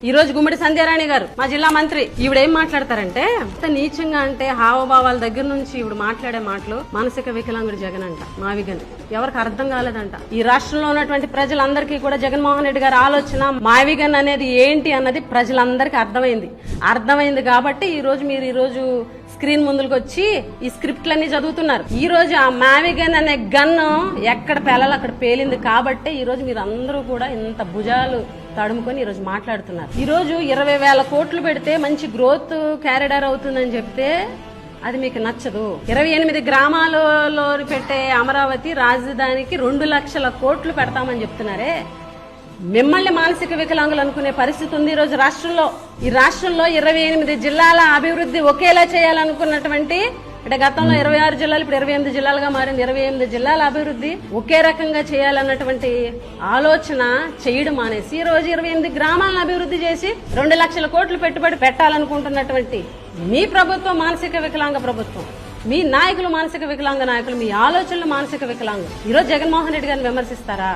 ఈ రోజు గుమ్మడి సంధ్యారాణి గారు మా జిల్లా మంత్రి ఈవిడేం మాట్లాడతారంటే అంత నీచంగా అంటే హావభావాల దగ్గర నుంచి ఈవిడ మాట్లాడే మాటలు మానసిక వికలాంగుడు జగన్ అంట మావిగన్ ఎవరికి అర్థం కాలేదంట. ఈ రాష్ట్రంలో ఉన్నటువంటి ప్రజలందరికీ కూడా జగన్మోహన్ రెడ్డి గారి ఆలోచన మావిగన్ అనేది ఏంటి అన్నది ప్రజలందరికీ అర్థమైంది కాబట్టి ఈ రోజు మీరు ఈ రోజు స్క్రీన్ ముందుకు వచ్చి ఈ స్క్రిప్ట్లన్నీ చదువుతున్నారు. ఈ రోజు ఆ మావిగన్ అనే గన్ను ఎక్కడ పేలాలో అక్కడ పేలింది కాబట్టి ఈ రోజు మీరు అందరూ కూడా ఇంత భుజాలు తడుముకొని ఈ రోజు మాట్లాడుతున్నారు. ఈ రోజు 20,000 కోట్లు పెడితే మంచి గ్రోత్ క్యారిడార్ అవుతుందని చెప్తే అది మీకు నచ్చదు. 28 గ్రామాలలో పెట్టే అమరావతి రాజధానికి 2 లక్షల కోట్లు పెడతామని చెప్తున్నారే. మిమ్మల్ని మానసిక వికలాంగులు అనుకునే పరిస్థితి ఉంది ఈ రోజు రాష్ట్రంలో. ఈ రాష్ట్రంలో 28 జిల్లాల అభివృద్ధి ఒకేలా చేయాలనుకున్నటువంటి అంటే గతంలో 26 జిల్లాలు ఇప్పుడు 28 జిల్లాలుగా మారింది. 28 జిల్లాల అభివృద్ధి ఒకే రకంగా చేయాలన్నటువంటి ఆలోచన చేయడం మానేసి ఈ రోజు 28 గ్రామాలను అభివృద్ధి చేసి 2 లక్షల కోట్లు పెట్టుబడి పెట్టాలనుకుంటున్నటువంటి మీ ప్రభుత్వం మానసిక వికలాంగ ప్రభుత్వం, మీ నాయకులు మానసిక వికలాంగ నాయకులు, మీ ఆలోచనలు మానసిక వికలాంగులు. ఈరోజు జగన్మోహన్ రెడ్డి గారిని విమర్శిస్తారా?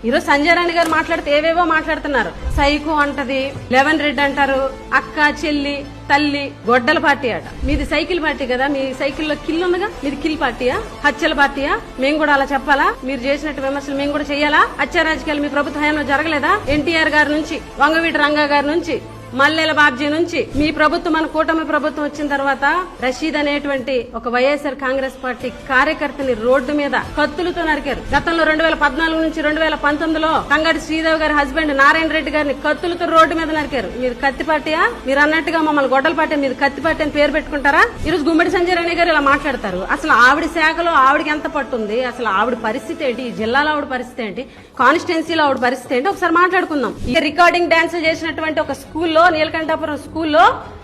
ఈరోజు సంజయరాణి గారు మాట్లాడితే ఏవేవో మాట్లాడుతున్నారు. సైకో అంటది, లెవెన్ రెడ్డి అంటారు, అక్క చెల్లి తల్లి గొడ్డల పార్టీ అట. మీది సైకిల్ పార్టీ కదా, మీ సైకిల్లో కిల్ ఉందిగా, మీది కిల్ పార్టీయా, హత్యల పార్టీయా? మేము కూడా అలా చెప్పాలా? మీరు చేసినట్టు విమర్శలు మేము కూడా చేయాలా? హత్య రాజకీయాలు మీ ప్రభుత్వ హయాంలో జరగలేదా? ఎన్టీఆర్ గారి నుంచి, వంగవీటి రంగా గారి నుంచి, మల్లెల బాబ్జీ నుంచి మీ ప్రభుత్వం, మన కూటమి ప్రభుత్వం వచ్చిన తర్వాత రషీద్ అనేటువంటి ఒక వైఎస్ఆర్ కాంగ్రెస్ పార్టీ కార్యకర్తని రోడ్డు మీద కత్తులతో నరికారు. గతంలో 2014 నుంచి 2019లో కంగడి శ్రీదేవి గారి హస్బెండ్ నారాయణ రెడ్డి గారిని కత్తులతో రోడ్డు మీద నరికారు. మీరు కత్తి పార్టీయా? మీరు అన్నట్టుగా మమ్మల్ని గొడ్డల పార్టీ, మీరు కత్తి పార్టీ అని పేరు పెట్టుకుంటారా? ఈ రోజు గుమ్మడి సంజయరాణి గారు ఇలా మాట్లాడతారు. అసలు ఆవిడ శాఖలో ఆవిడకి ఎంత పట్టుంది, అసలు ఆవిడ పరిస్థితి ఏంటి, ఈ జిల్లాలో ఆవిడ పరిస్థితి ఏంటి, కాన్స్టిట్యున్సీలో ఆవిడ పరిస్థితి ఏంటి ఒకసారి మాట్లాడుకుందాం. ఈ రికార్డింగ్ డాన్స్ చేసినటువంటి ఒక స్కూల్లో, నీలకంఠాపురం స్కూల్లో,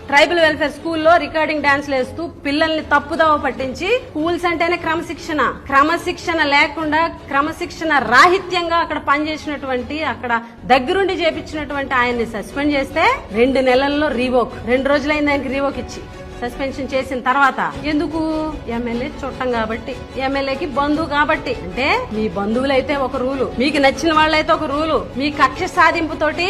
ట్రైబల్ వెల్ఫేర్ స్కూల్లో రికార్డింగ్ డాన్స్లు వేస్తూ పిల్లల్ని తప్పుదోవ పట్టించి, స్కూల్స్ అంటేనే క్రమశిక్షణ లేకుండా క్రమశిక్షణ రాహిత్యంగా అక్కడ పనిచేసినటువంటి, అక్కడ దగ్గరుండి చేపించినటువంటి ఆయన్ని సస్పెండ్ చేస్తే 2 నెలల్లో రీవోక్, 2 రోజులైంది ఆయనకి రీవోక్ ఇచ్చి సస్పెన్షన్ చేసిన తర్వాత ఎందుకు? ఎమ్మెల్యే చుట్టం కాబట్టి, ఎమ్మెల్యేకి బంధువు కాబట్టి. అంటే మీ బంధువులైతే ఒక రూలు, మీకు నచ్చిన వాళ్ళైతే ఒక రూలు, మీ కక్ష సాధింపుతోటి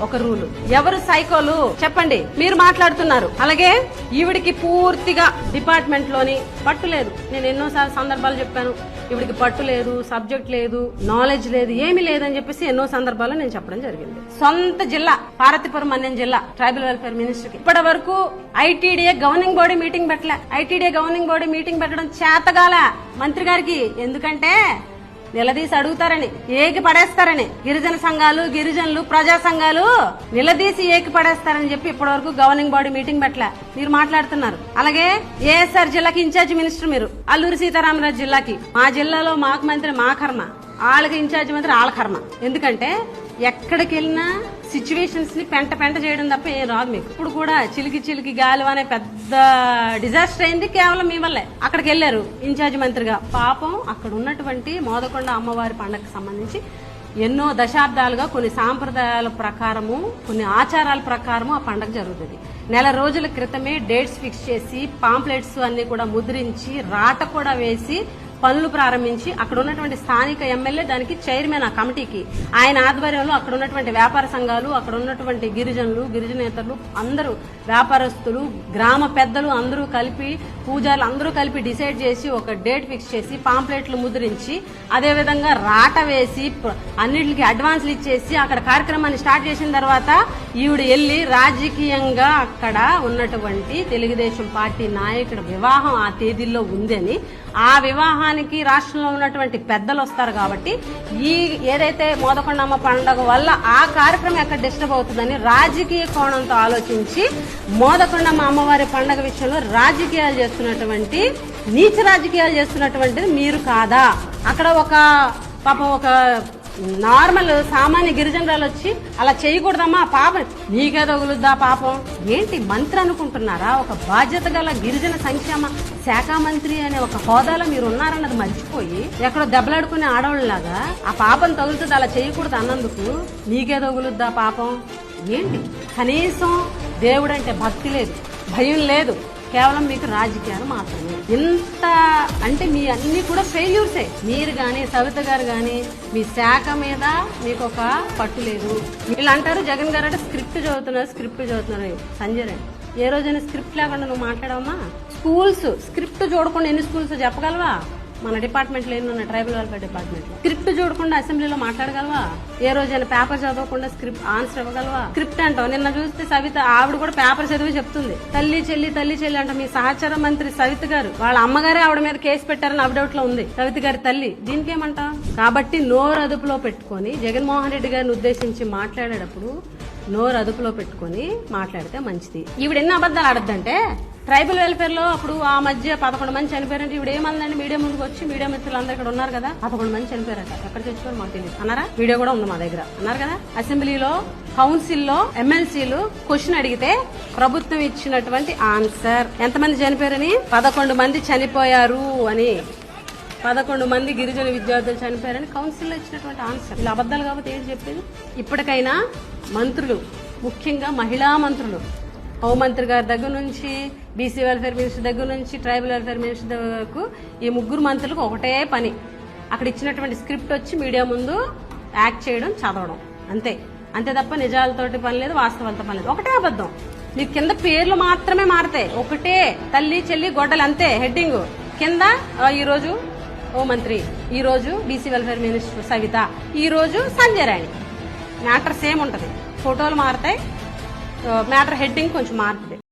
ఒక రూలు. ఎవరు సైకోలు చెప్పండి? మీరు మాట్లాడుతున్నారు. అలాగే ఈవిడికి పూర్తిగా డిపార్ట్మెంట్ లోని పట్టు లేదు. నేను ఎన్నోసార్లు సందర్భాలు చెప్పాను, ఈవిడికి పట్టు లేదు, సబ్జెక్ట్ లేదు, నాలెడ్జ్ లేదు, ఏమీ లేదని చెప్పేసి ఎన్నో సందర్భాల్లో నేను చెప్పడం జరిగింది. సొంత జిల్లా పార్వతీపురం అనే జిల్లా ట్రైబల్ వెల్ఫేర్ మినిస్టర్ కి ఇప్పటి వరకు ఐటీడీఏ గవర్నింగ్ బాడీ మీటింగ్ పెట్టలే. ఐటీడీఏ గవర్నింగ్ బాడీ మీటింగ్ పెట్టడం చేతగాల మంత్రి గారికి. ఎందుకంటే నిలదీసి అడుగుతారని, ఏకి పడేస్తారని, గిరిజన సంఘాలు, గిరిజనులు, ప్రజా సంఘాలు నిలదీసి ఏకి పడేస్తారని చెప్పి ఇప్పటి వరకు గవర్నింగ్ బాడీ మీటింగ్ పెట్టలే. మీరు మాట్లాడుతున్నారు. అలాగే ఏఎస్ఆర్ జిల్లాకి ఇన్ఛార్జి మినిస్టర్ మీరు, అల్లూరి సీతారామరాజు జిల్లాకి. మా జిల్లాలో మాకు మంత్రి మా కర్మ, వాళ్ళకి ఇన్ఛార్జి మంత్రి వాళ్ళ కర్మ. ఎందుకంటే ఎక్కడికి వెళ్ళినా సిచ్యువేషన్స్ ని పెంట చేయడం తప్ప ఏం రాదు మీకు. ఇప్పుడు కూడా చిలికి గాలి అనే పెద్ద డిజాస్టర్ అయింది కేవలం మీ వల్లే. అక్కడికి వెళ్లారు ఇన్ఛార్జ్ మంత్రిగా. పాపం అక్కడ ఉన్నటువంటి మోదకొండ అమ్మవారి పండగకు సంబంధించి ఎన్నో దశాబ్దాలుగా కొన్ని సాంప్రదాయాల ప్రకారము, కొన్ని ఆచారాల ప్రకారము ఆ పండగ జరుగుతుంది. నెల రోజుల క్రితమే డేట్స్ ఫిక్స్ చేసి, పాంప్లెట్స్ అన్ని కూడా ముద్రించి, రాట కూడా వేసి పనులు ప్రారంభించి, అక్కడ ఉన్నటువంటి స్థానిక ఎమ్మెల్యే దానికి చైర్మన్, ఆ కమిటీకి ఆయన ఆధ్వర్యంలో అక్కడ ఉన్నటువంటి వ్యాపార సంఘాలు, అక్కడ ఉన్నటువంటి గిరిజనులు, గిరిజనేతరులు అందరూ, వ్యాపారస్తులు, గ్రామ పెద్దలు అందరూ కలిపి, పూజారులు అందరూ కలిపి డిసైడ్ చేసి ఒక డేట్ ఫిక్స్ చేసి పాంప్లెట్లు ముద్రించి, అదేవిధంగా రాట వేసి అన్నిటికి అడ్వాన్స్లు ఇచ్చేసి అక్కడ కార్యక్రమాన్ని స్టార్ట్ చేసిన తర్వాత ఈవిడ వెళ్లి రాజకీయంగా అక్కడ ఉన్నటువంటి తెలుగుదేశం పార్టీ నాయకుడి వివాహం ఆ తేదీల్లో ఉందని, ఆ వివాహానికి రాష్ట్రంలో ఉన్నటువంటి పెద్దలు వస్తారు కాబట్టి ఈ ఏదైతే మోదకొండమ్మ పండుగ వల్ల ఆ కార్యక్రమం ఎక్కడ డిస్టర్బ్ అవుతుందని రాజకీయ కోణంతో ఆలోచించి మోదకొండమ్మ అమ్మవారి పండుగ విషయంలో రాజకీయాలు చేస్తున్నటువంటి, నీచ రాజకీయాలు చేస్తున్నటువంటిది మీరు కాదా? అక్కడ ఒక పాపం ఒక నార్మల్ సామాన్య గిరిజనురాలు వచ్చి అలా చేయకూడదమ్మా, పాపం నీకే తగులుద్దా పాపం. ఏంటి మంత్రి అనుకుంటున్నారా? ఒక బాధ్యత గల గిరిజన సంక్షేమ శాఖ మంత్రి అనే ఒక హోదాలో మీరు ఉన్నారన్నది మర్చిపోయి ఎక్కడో దెబ్బలాడుకునే ఆడవాళ్ళలాగా ఆ పాపం తగులుతుంది, అలా చేయకూడదు అన్నందుకు నీకే తగులుద్దా పాపం. ఏంటి? కనీసం దేవుడంటే భక్తి లేదు, భయం లేదు, కేవలం మీకు రాజకీయాలు మాత్రమే. ఇంత అంటే మీ అన్ని కూడా ఫెయిల్యూర్సే. మీరు కానీ సవిత గారు కానీ మీ శాఖ మీద మీకు ఒక పట్టు లేదు. వీళ్ళు అంటారు జగన్ గారు అంటే స్క్రిప్ట్ చదువుతున్నారు. సంజయ్ రెడ్డి ఏ రోజైనా స్క్రిప్ట్ లేకుండా నువ్వు మాట్లాడవమ్మా? స్కూల్స్ స్క్రిప్ట్ చూడకుండా ఎన్ని స్కూల్స్ చెప్పగలవా? మన డిపార్ట్మెంట్ లో ఎన్ని ట్రైబల్ వెల్ఫేర్ డిపార్ట్మెంట్ స్క్రిప్ట్ చూడకుండా అసెంబ్లీలో మాట్లాడగలవా? ఏ రోజైనా పేపర్ చదవకుండా స్క్రిప్ట్ ఆన్సర్ ఇవ్వగలవా? స్క్రిప్ట్ అంటావు. నిన్న చూస్తే సవిత ఆవిడ కూడా పేపర్ చదివి చెప్తుంది. తల్లి చెల్లి అంట. మీ సహచర మంత్రి సవిత గారు వాళ్ళ అమ్మగారే ఆవిడ మీద కేసు పెట్టారని అప్డేట్ లో ఉంది. సవిత గారి తల్లి దీనికేమంటా? కాబట్టి నోరు అదుపులో పెట్టుకొని జగన్మోహన్ రెడ్డి గారిని ఉద్దేశించి మాట్లాడేటప్పుడు నోరు అదుపులో పెట్టుకొని మాట్లాడితే మంచిది. ఈవిడ ఎన్ని అబద్దాలు ఆడద్దంటే ట్రైబల్ వెల్ఫేర్ లో అప్పుడు ఆ మధ్య 11 మంది చనిపోయారంటే ఇప్పుడు ఏమందండి మీడియా ముందుకు వచ్చి మీడియా మిత్రులు అందరు ఇక్కడ ఉన్నారు కదా 11 మంది చనిపోయారట. ఎక్కడ చచ్చిపోయారు మాకు తెలియదు అన్నారా? వీడియో కూడా ఉంది మా దగ్గర అన్నారు కదా. అసెంబ్లీలో కౌన్సిల్లో ఎమ్మెల్సీలు క్వశ్చన్ అడిగితే ప్రభుత్వం ఇచ్చినటువంటి ఆన్సర్ ఎంతమంది చనిపోయారని 11 మంది చనిపోయారు అని. 11 మంది గిరిజన విద్యార్థులు చనిపోయారని కౌన్సిల్లో ఇచ్చినటువంటి ఆన్సర్. ఇలా అబద్దాలు కాబట్టి ఏంటి చెప్పేది? ఇప్పటికైనా మంత్రులు, ముఖ్యంగా మహిళా మంత్రులు, హోంమంత్రి గారి దగ్గర నుంచి బీసీ వెల్ఫేర్ మినిస్టర్ దగ్గర నుంచి ట్రైబల్ వెల్ఫేర్ మినిస్టర్ వరకు ఈ ముగ్గురు మంత్రులకు ఒకటే పని. అక్కడ ఇచ్చినటువంటి స్క్రిప్ట్ వచ్చి మీడియా ముందు యాక్ట్ చేయడం, చదవడం, అంతే తప్ప నిజాలతోటి పని లేదు, వాస్తవాలతో పని లేదు. ఒకటే అబద్ధం. మీకు కింద పేర్లు మాత్రమే మారతాయి. ఒకటే తల్లి చెల్లి గొడ్డలు అంతే. హెడ్డింగ్ కింద ఈ రోజు హోంమంత్రి, ఈ రోజు బీసీ వెల్ఫేర్ మినిస్టర్ సవిత, ఈ రోజు సంజయ్ రాణి. మ్యాటర్ సేమ్ ఉంటది. ఫోటోలు మారతాయి, మ్యాటర్ హెడ్డింగ్ కొంచెం మారుతుంది.